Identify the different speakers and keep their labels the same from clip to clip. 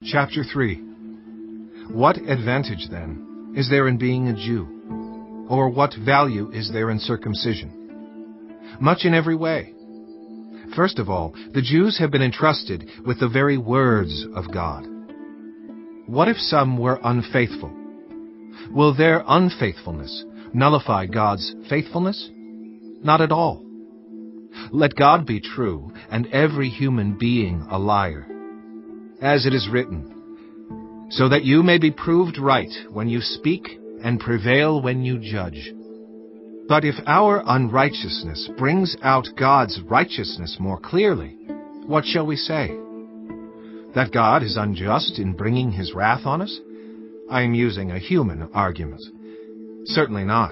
Speaker 1: Chapter 3. What advantage, then, is there in being a Jew? Or what value is there in circumcision? Much in every way. First of all, the Jews have been entrusted with the very words of God. What if some were unfaithful? Will their unfaithfulness nullify God's faithfulness? Not at all. Let God be true, and every human being a liar. As it is written, so that you may be proved right when you speak and prevail when you judge. But if our unrighteousness brings out God's righteousness more clearly, what shall we say? That God is unjust in bringing his wrath on us? I am using a human argument. Certainly not.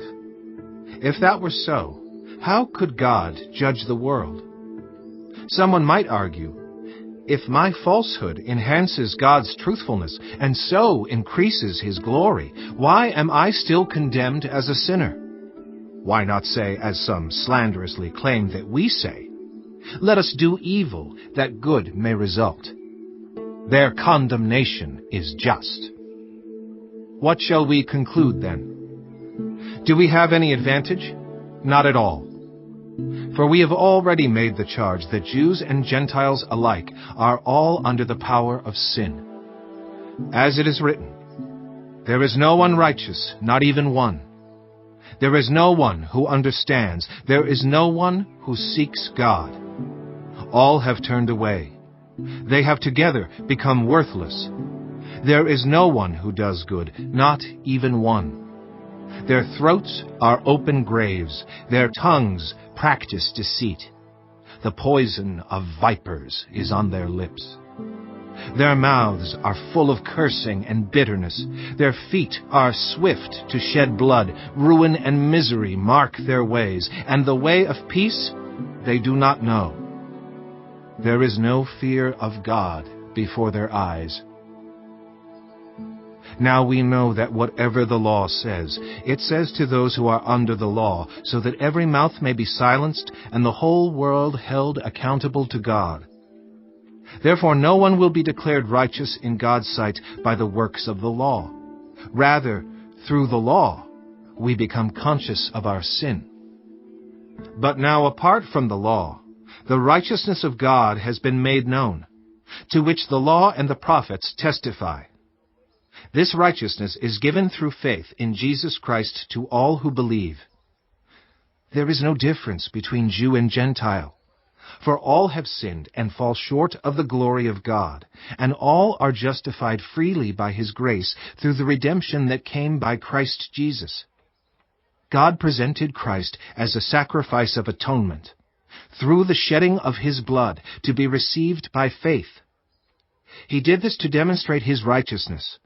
Speaker 1: If that were so, how could God judge the world? Someone might argue, if my falsehood enhances God's truthfulness and so increases his glory, why am I still condemned as a sinner? Why not say, as some slanderously claim that we say, let us do evil that good may result. Their condemnation is just. What shall we conclude then? Do we have any advantage? Not at all. For we have already made the charge that Jews and Gentiles alike are all under the power of sin. As it is written, there is no one righteous, not even one. There is no one who understands. There is no one who seeks God. All have turned away. They have together become worthless. There is no one who does good, not even one. Their throats are open graves. Their tongues practice deceit. The poison of vipers is on their lips. Their mouths are full of cursing and bitterness. Their feet are swift to shed blood. Ruin and misery mark their ways, and the way of peace they do not know. There is no fear of God before their eyes. Now we know that whatever the law says, it says to those who are under the law, so that every mouth may be silenced and the whole world held accountable to God. Therefore no one will be declared righteous in God's sight by the works of the law. Rather, through the law, we become conscious of our sin. But now apart from the law, the righteousness of God has been made known, to which the law and the prophets testify. This righteousness is given through faith in Jesus Christ to all who believe. There is no difference between Jew and Gentile, for all have sinned and fall short of the glory of God, and all are justified freely by his grace through the redemption that came by Christ Jesus. God presented Christ as a sacrifice of atonement, through the shedding of his blood, to be received by faith. He did this to demonstrate his righteousness,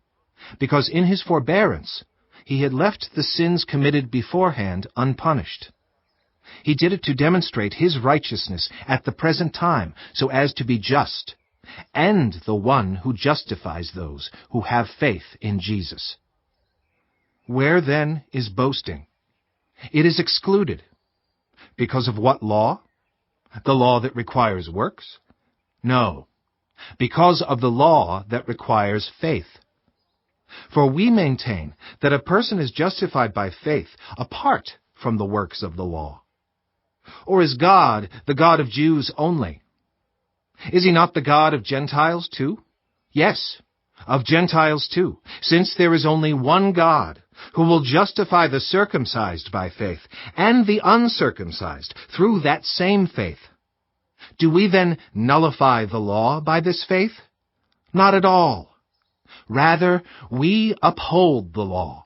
Speaker 1: because in his forbearance he had left the sins committed beforehand unpunished. He did it to demonstrate his righteousness at the present time, so as to be just, and the one who justifies those who have faith in Jesus. Where then is boasting? It is excluded. Because of what law? The law that requires works? No, because of the law that requires faith. For we maintain that a person is justified by faith apart from the works of the law. Or is God the God of Jews only? Is he not the God of Gentiles too? Yes, of Gentiles too, since there is only one God, who will justify the circumcised by faith, and the uncircumcised through that same faith. Do we then nullify the law by this faith? Not at all. Rather, we uphold the law.